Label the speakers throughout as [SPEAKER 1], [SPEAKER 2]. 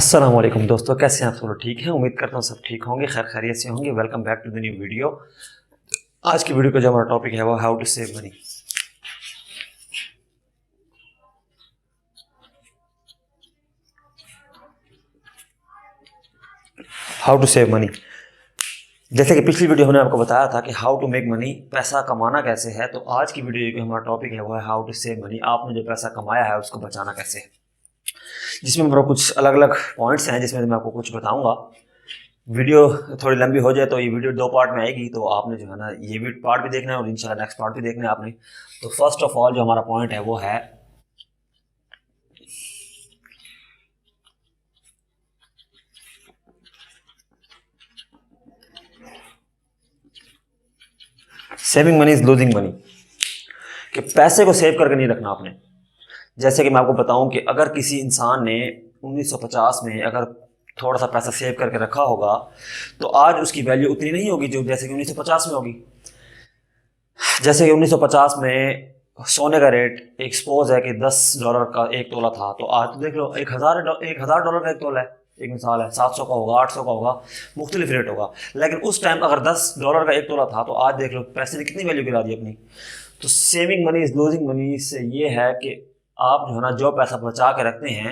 [SPEAKER 1] अस्सलाम वालेकुम दोस्तों, कैसे हैं आप सब लोग? ठीक हैं, उम्मीद करता हूँ सब ठीक होंगे, खैर खैरियत से होंगे। Welcome back to the new video. आज की वीडियो का जो हमारा टॉपिक है वो how to save money. How to save money. जैसे कि पिछली वीडियो हमने आपको बताया था कि हाउ टू मेक मनी, पैसा कमाना कैसे है। तो आज की वीडियो जो हमारा टॉपिक है वो है हाउ टू सेव मनी। आपने जो पैसा कमाया है उसको बचाना कैसे है, जिसमें हमारा कुछ अलग अलग पॉइंट्स हैं जिसमें मैं आपको कुछ बताऊंगा। वीडियो थोड़ी लंबी हो जाए तो ये वीडियो दो पार्ट में आएगी, तो आपने जो है ना ये भी पार्ट भी देखना है और इंशाल्लाह नेक्स्ट पार्ट भी देखना है आपने। तो फर्स्ट ऑफ ऑल जो हमारा पॉइंट है वो है saving money is losing money. कि पैसे को सेव करके नहीं रखना आपने। जैसे कि मैं आपको बताऊं कि अगर किसी इंसान ने 1950 में अगर थोड़ा सा पैसा सेव करके रखा होगा तो आज उसकी वैल्यू उतनी नहीं होगी जो जैसे कि 1950 में होगी। जैसे कि 1950 में सोने का रेट एक्सपोज है कि $10 का एक तोला था, तो आज तो देख लो $1000 का एक तोला है। एक मिसाल है, 700 का होगा, 800 का होगा, मुख्तलिफ रेट होगा। लेकिन उस टाइम अगर $10 का एक तोला था तो आज देख लो पैसे ने कितनी वैल्यू गिरा दी अपनी। तो saving money is losing money से ये है कि आप जो है ना जो पैसा बचा के रखते हैं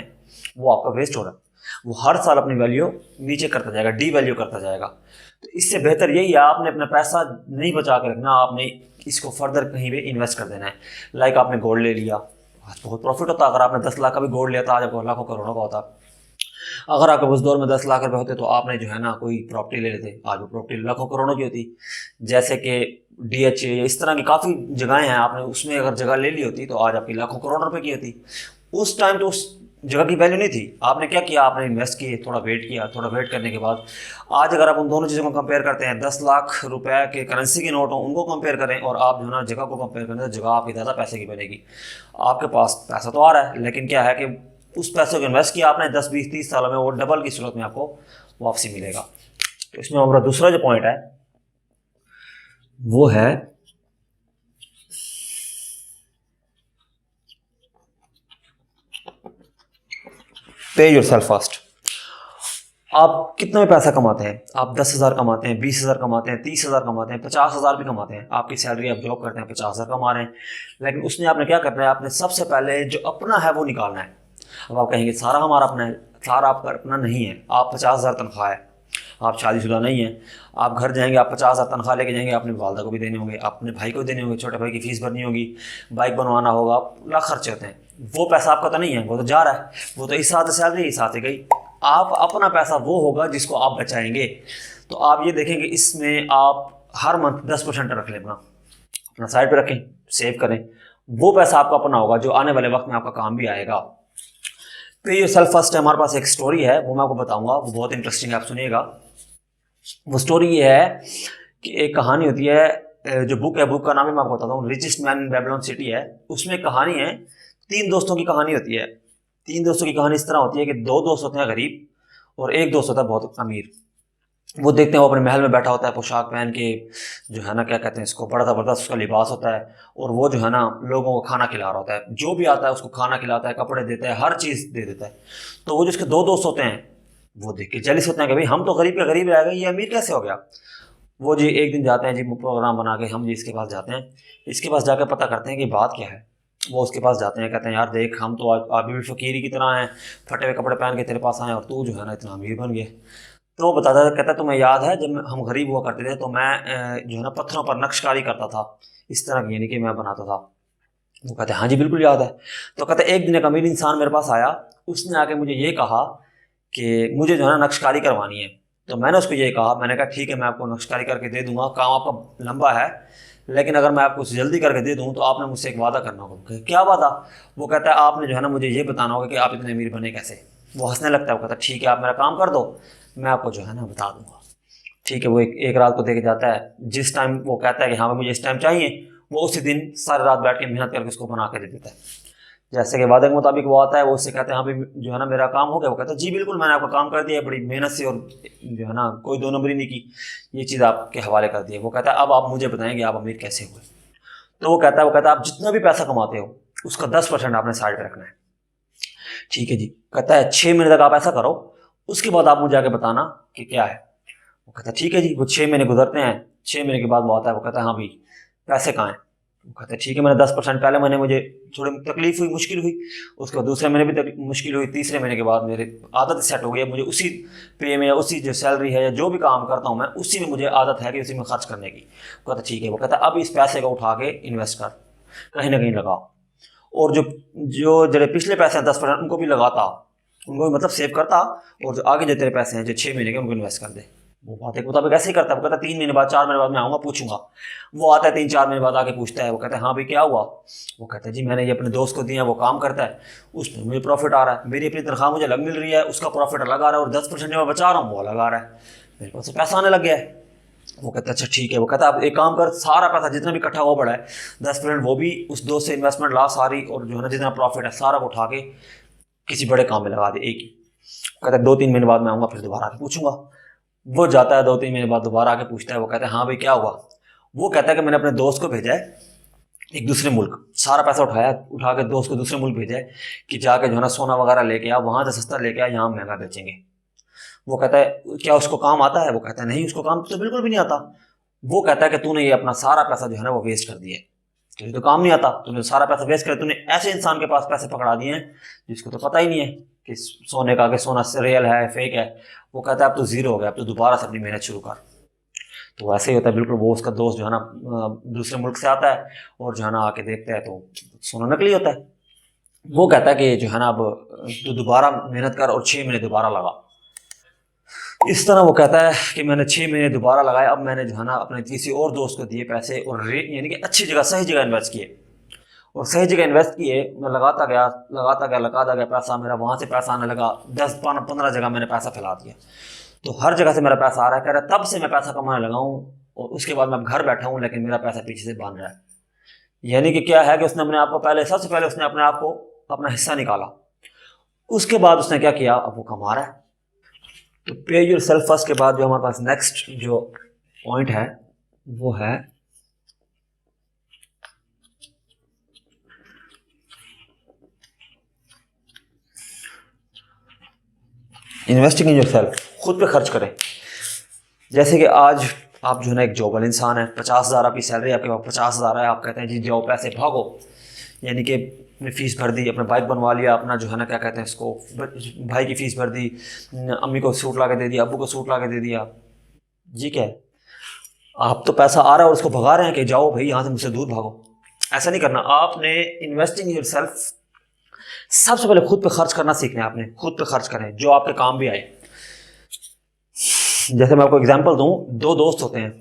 [SPEAKER 1] वो आपका वेस्ट हो रहा है। वो हर साल अपनी वैल्यू नीचे करता जाएगा, डी वैल्यू करता जाएगा। तो इससे बेहतर यही है आपने अपना पैसा नहीं बचा के रखना, आपने इसको फर्दर कहीं भी इन्वेस्ट कर देना है। लाइक आपने गोल्ड ले लिया, आज बहुत प्रॉफिट होता। अगर आपने 10 लाख का भी गोल्ड लिया था आज आपको लाखों करोड़ों का होता। अगर आपके उस दौर में 10 लाख रुपए होते तो आपने जो है ना कोई प्रॉपर्टी ले लेते, आज वो प्रॉपर्टी लाखों करोड़ों की होती। जैसे कि DHA या इस तरह की काफ़ी जगहें हैं, आपने उसमें अगर जगह ले ली होती तो आज आपकी लाखों करोड़ रुपए की होती। उस टाइम तो उस जगह की वैल्यू नहीं थी। आपने क्या किया, आपने इन्वेस्ट किए, थोड़ा वेट किया, थोड़ा वेट करने के बाद आज अगर आप उन दोनों चीज़ों को कंपेयर करते हैं, 10 लाख रुपए के करेंसी के नोट हो उनको कंपेयर करें और आप जो है ना जगह को कंपेयर करें, तो जगह आपकी ज़्यादा पैसे की बनेगी। आपके पास पैसा तो आ रहा है लेकिन क्या है कि उस पैसे को इन्वेस्ट किया आपने 10 20 30 सालों में, वो डबल की सूरत में आपको वापसी मिलेगा। तो इसमें हमारा दूसरा जो पॉइंट है वो है पे योरसेल्फ फर्स्ट। आप कितना में पैसा कमाते हैं? आप 10,000 कमाते हैं, 20,000 कमाते हैं, 30,000 कमाते हैं, 50,000 भी कमाते हैं। आपकी सैलरी आप जॉब करते हैं 50,000 कमा रहे हैं, लेकिन उसमें आपने क्या करना है, आपने सबसे पहले जो अपना है वो निकालना है। अब आप कहेंगे सारा हमारा अपना है, सारा आपका अपना नहीं है। आप 50,000 तनख्वाह है, आप शादीशुदा नहीं है, आप घर जाएंगे, आप 50,000 तनख्वाह लेके जाएंगे, अपने वालदा को भी देने होंगे, अपने भाई को देने होंगे, छोटे भाई की फीस भरनी होगी, बाइक बनवाना होगा, लाख खर्चे होते हैं। वो पैसा आपका तो नहीं है, वो तो जा रहा है, वो तो इस हाथ से सैलरी इस हाथ से गई। आप अपना पैसा वो होगा जिसको आप बचाएंगे। तो आप ये देखेंगे इसमें आप हर मंथ 10% रख लें, अपना अपना साइड पे रखें, सेव करें। वो पैसा आपका अपना होगा जो आने वाले वक्त में आपका काम भी आएगा। पे योरसेल्फ फर्स्ट है, हमारे पास एक स्टोरी है वो मैं आपको बताऊंगा, वो बहुत इंटरेस्टिंग है, आप सुनिएगा। वो स्टोरी ये है कि एक कहानी होती है, जो बुक है, बुक का नाम ही मैं आपको बताता हूँ, richest man in Babylon city है। उसमें एक कहानी है, 3 दोस्तों की कहानी होती है। 3 दोस्तों की कहानी इस तरह होती है कि 2 दोस्त होते हैं गरीब और एक दोस्त होता है बहुत अमीर। वो देखते हैं वो अपने महल में बैठा होता है पोशाक पहन के, जो है ना क्या कहते हैं इसको, बड़ा ज़बरदस्त उसका लिबास होता है, और वो जो है ना लोगों को खाना खिला रहा होता है, जो भी आता है उसको खाना खिलाता है, कपड़े देता है, हर चीज़ दे देता है। तो वो जो उसके 2 दोस्त होते हैं वो देख के जेलिस होते हैं कि भाई हम तो गरीब के गरीब रह गए, ये अमीर कैसे हो गया। वो जी एक दिन जाते हैं जी प्रोग्राम बना के, हम जी इसके पास जाते हैं, इसके पास जाकर पता करते हैं कि बात क्या है। वो उसके पास जाते हैं, कहते हैं यार देख हम तो अभी भी फकीरी की तरह हैं, फटे हुए कपड़े पहन के तेरे पास आए और तू जो है ना इतना अमीर बन गया। तो वो बताता था, कहता तुम्हें याद है जब हम गरीब हुआ करते थे तो मैं जो है ना पत्थरों पर नक्शकारी करता था, इस तरह की, यानी कि मैं बनाता था। वो कहते हैं हाँ जी बिल्कुल याद है। तो कहते एक दिन एक अमीर इंसान मेरे पास आया, उसने आके मुझे ये कहा कि मुझे जो है ना नक्शकारी करवानी है। तो मैंने उसको ये कहा, मैंने कहा ठीक है मैं आपको नक्शकारी करके दे दूंगा, काम आपका लंबा है, लेकिन अगर मैं आपको जल्दी करके दे दूं तो आपने मुझसे एक वादा करना होगा। क्या वादा? वो कहता है आपने जो है ना मुझे ये बताना होगा कि आप इतने अमीर बने कैसे। वो हंसने लगता है, वो कहता है ठीक है आप मेरा काम कर दो, मैं आपको जो है ना बता दूंगा। ठीक है, वो एक रात को दे के जाता है, जिस टाइम वो कहता है कि हाँ भाई मुझे इस टाइम चाहिए, वो उसी दिन सारी रात बैठ के मेहनत करके उसको बना के दे देता है। जैसे कि वादे के मुताबिक वो आता है, वो उससे कहते हैं हाँ भाई जो है ना मेरा काम हो गया। वो कहता है जी बिल्कुल मैंने आपका काम कर दिया, बड़ी मेहनत से, और जो है ना कोई दो नंबरी नहीं की, ये चीज़ आपके हवाले कर दी है। वो कहता है अब आप मुझे बताएंगे आप अमीर कैसे हुए। तो वो कहता है आप जितना भी पैसा कमाते हो उसका 10% आपने साइड पे रखना है। ठीक है जी। कहता है 6 महीने तक आप ऐसा करो, उसके बाद आप मुझे आके बताना कि क्या है। वो कहता है ठीक है जी। वो 6 महीने गुजरते हैं, 6 महीने के बाद वो आता है, वो कहता है हाँ भाई पैसे कहाँ हैं। वो कहता है ठीक है, मैंने 10% पहले महीने मुझे थोड़ी तकलीफ हुई, मुश्किल हुई, उसके बाद दूसरे महीने भी मुश्किल हुई, तीसरे महीने के बाद मेरे आदत सेट हो गई है, मुझे उसी पे में या उसी जो सैलरी है या जो भी काम करता हूँ मैं उसी में मुझे आदत है कि उसी में खर्च करने की। वो कहता है ठीक है। वो कहता है अब इस पैसे को उठा के इन्वेस्ट कर, कहीं ना कहीं लगाओ, और जो जो जरे पिछले पैसे हैं 10% उनको भी लगाता, उनको भी मतलब सेव करता, और जो आगे जो तेरे पैसे हैं जो 6 महीने के उनको इन्वेस्ट कर दे। वो बातें मुताबिक ऐसे ही करता है। वो कहता है 3 महीने बाद 4 महीने बाद मैं आऊँगा पूछूंगा। वो आता है 3-4 महीने बाद आके पूछता है। वो कहता है हाँ भाई क्या हुआ। वो कहता है जी मैंने ये अपने दोस्त को दिया, वो काम करता है, उसमें मुझे प्रॉफिट आ रहा है, मेरी अपनी तनख्वाह मुझे अलग मिल रही है, उसका प्रॉफिट अलग आ रहा है, और 10% जो मैं बचा रहा हूँ वो अलग आ रहा है, मेरे पास पैसा आने लग गया है। वो कहता है अच्छा ठीक है। वो कहता है अब एक काम कर, सारा पैसा जितना भी इकट्ठा हुआ पड़ा है 10% वो भी उस दोस्त से इन्वेस्टमेंट ला सारी, और जो है ना जितना प्रॉफिट है सारा को उठा के किसी बड़े काम में लगा दे एक ही। कहता है 2-3 महीने बाद मैं आऊँगा फिर दोबारा आके पूछूंगा। वो जाता है 2-3 महीने बाद दोबारा आके पूछता है। वो कहता है हाँ भाई क्या हुआ। वो कहता है कि मैंने अपने दोस्त को भेजा है एक दूसरे मुल्क, सारा पैसा उठा के दोस्त को दूसरे मुल्क भेजा है कि जाके जो है ना सोना वगैरह लेके आ, वहाँ से सस्ता लेके आ, यहाँ महंगा बेचेंगे। वो कहता है क्या उसको काम आता है। वो कहता है नहीं उसको काम तो बिल्कुल भी नहीं आता। वो कहता है कि तूने ये अपना सारा पैसा जो है ना वो वेस्ट कर दिया है, तुझे तो काम नहीं आता, तूने सारा पैसा वेस्ट कर, तूने ऐसे इंसान के पास पैसे पकड़ा दिए हैं जिसको तो पता ही नहीं है कि सोने का, कि सोना रियल है फेक है। वो कहता है अब तो जीरो हो गया, अब तो दोबारा से अपनी मेहनत शुरू कर। तो वैसे ही होता है बिल्कुल। वो उसका दोस्त जो है ना दूसरे मुल्क से आता है और जो है ना आके देखता है तो सोना नकली होता है। वो कहता है कि जो है ना अब तो दोबारा मेहनत कर और 6 महीने दोबारा लगा। इस तरह वो कहता है कि मैंने 6 महीने दोबारा लगाए, अब मैंने जो है ना अपने किसी और दोस्त को दिए पैसे, और रेट यानी कि अच्छी जगह सही जगह इन्वेस्ट किए, और सही जगह इन्वेस्ट किए। मैं लगाता गया पैसा, मेरा वहाँ से पैसा आने लगा, 10-15 जगह मैंने पैसा फैला दिया, तो हर जगह से मेरा पैसा आ रहा है। कह रहा है तब से मैं पैसा कमाने लगा हूँ, और उसके बाद मैं अब घर बैठा हूँ लेकिन मेरा पैसा पीछे से बन रहा है। यानी कि क्या है कि उसने अपने आप को पहले, सबसे पहले उसने अपने आप को अपना हिस्सा निकाला, उसके बाद उसने क्या किया, अब वो कमा रहा है। तो पे योर सेल्फ फर्स्ट के बाद जो हमारे पास नेक्स्ट जो पॉइंट है वो है इन्वेस्टिंग इन योर सेल्फ। खुद पे खर्च करें। जैसे कि आज आप जो है ना एक जॉब वाले इंसान है, 50,000 आपकी सैलरी, आपके पास 50,000 है, आप कहते हैं जी जाओ पैसे भागो, यानी कि अपनी फ़ीस भर दी, अपना बाइक बनवा लिया, अपना जो है ना क्या कहते हैं इसको, भाई की फ़ीस भर दी, अम्मी को सूट ला के दे दिया, अब्बू को सूट ला के दे दिया। जी क्या है, आप तो पैसा आ रहा है और उसको भगा रहे हैं कि जाओ भाई यहाँ से मुझसे दूर भागो। ऐसा नहीं करना। आपने इन्वेस्टिंग योर सेल्फ, सबसे पहले खुद पे खर्च करना सीखना है। आपने खुद पे खर्च करें जो आपके काम भी आए। जैसे मैं आपको एग्जांपल दूं, दो दोस्त होते हैं,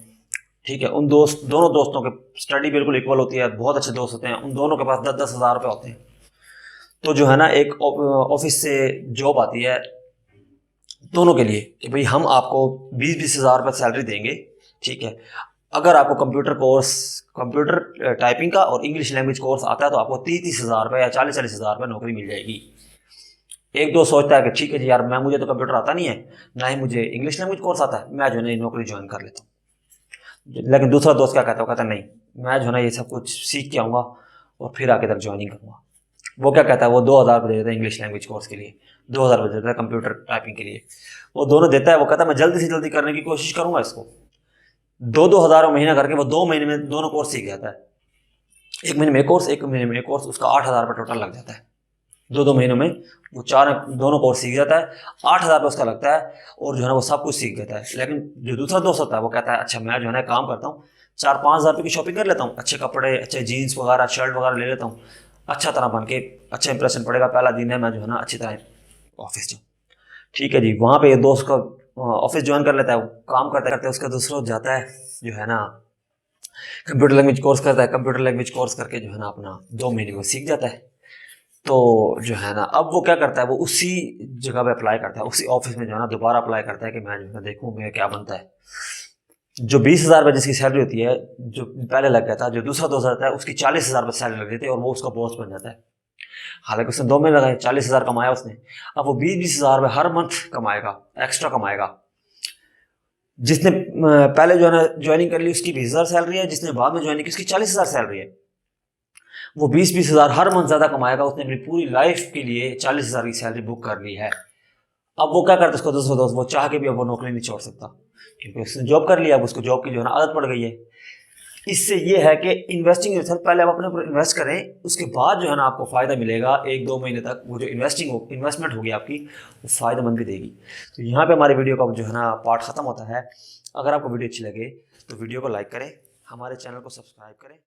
[SPEAKER 1] ठीक है, दोनों दोस्तों के स्टडी बिल्कुल इक्वल होती है, बहुत अच्छे दोस्त होते हैं, उन दोनों के पास 10-10 हज़ार रुपये होते हैं। तो जो है ना एक ऑफिस से जॉब आती है दोनों के लिए कि भाई हम आपको 20-20 हज़ार रुपये सैलरी देंगे, ठीक है, अगर आपको कंप्यूटर टाइपिंग का और इंग्लिश लैंग्वेज कोर्स आता है तो आपको 30-30 हज़ार रुपये या 40-40 हज़ार रुपये नौकरी मिल जाएगी। एक दो सोचता है कि ठीक है जी यार, मुझे तो कंप्यूटर आता नहीं है, ना ही मुझे इंग्लिश लैंग्वेज कोर्स आता है, मैं जो है ना नौकरी ज्वाइन कर लेता हूँ। लेकिन दूसरा दोस्त क्या कहता है, वो कहता है नहीं, मैं जो है ना ये सब कुछ सीख के आऊँगा और फिर आके तक ज्वाइनिंग करूँगा। वो क्या कहता है, वो 2,000 रुपये देता है इंग्लिश लैंग्वेज कोर्स के लिए, 2,000 रुपये देता है कंप्यूटर टाइपिंग के लिए, वो दोनों देता है। वो कहता है मैं जल्दी से जल्दी करने की कोशिश करूँगा इसको। 2-2 हज़ार महीना करके वो 2 महीने में दोनों कोर्स सीख जाता है। एक महीने में एक कोर्स, एक महीने में एक कोर्स, उसका 8,000 रुपये टोटल लग जाता है। 2-2 महीनों में वो दोनों कोर्स सीख जाता है, 8,000 रुपये उसका लगता है, और जो है ना वो सब कुछ सीख जाता है। लेकिन जो दूसरा दोस्त होता है वो कहता है अच्छा मैं जो है ना काम करता हूँ, 4-5 हज़ार रुपये की शॉपिंग कर लेता हूँ, अच्छे कपड़े, अच्छे जीन्स वगैरह, शर्ट वगैरह ले लेता हूँ, अच्छा तरह बन के, अच्छा इंप्रेशन पड़ेगा, पहला दिन है, मैं जो है ना अच्छी तरह ऑफिस जाऊँ। ठीक है जी, वहाँ पे ये दोस्त का ऑफिस ज्वाइन कर लेता है, वो काम करते करते उसका दूसरा जाता है जो है ना कंप्यूटर लैंग्वेज कोर्स करता है, कंप्यूटर लैंग्वेज कोर्स करके जो है ना अपना 2 महीने को सीख जाता है। तो जो है ना अब वो क्या करता है, वो उसी जगह पे अप्लाई करता है, उसी ऑफिस में जो है ना दोबारा अप्लाई करता है कि मैं जो है ना देखूँ मेरा क्या बनता है। जो 20,000 रुपये जिसकी सैलरी होती है, जो पहले लग गया था, जो दूसरा दोस्त रहता है उसकी 40,000 रुपये सैलरी लग जाती है और वो उसका बॉस बन जाता है। हालांकि उसने 2 महीने लगाए, 40,000 कमाया उसने, अब वो 20-20 हज़ार रुपये हर मंथ कमाएगा, एक्स्ट्रा कमाएगा। जिसने पहले जो है ना ज्वाइनिंग कर ली उसकी 20,000 सैलरी है, जिसने बाद में ज्वाइनिंग की उसकी 40,000 सैलरी है। वो 20-20 हज़ार हर मंथ ज़्यादा कमाएगा, उसने अपनी पूरी लाइफ के लिए 40,000 की सैलरी बुक कर ली है। अब वो क्या करता है, उसको दोस्त वो चाह के भी अब वो नौकरी नहीं छोड़ सकता, क्योंकि उसने जॉब कर लिया, अब उसको जॉब की जो है ना आदत पड़ गई है। इससे ये है कि इन्वेस्टिंग योरसेल्फ, पहले आप अपने ऊपर इन्वेस्ट करें, उसके बाद जो है ना आपको फ़ायदा मिलेगा 1-2 महीने तक। वो जो इन्वेस्टमेंट होगी आपकी, वो फ़ायदेमंद भी देगी। तो यहाँ पे हमारे वीडियो का जो है ना पार्ट ख़त्म होता है। अगर आपको वीडियो अच्छी लगे तो वीडियो को लाइक करें, हमारे चैनल को सब्सक्राइब करें।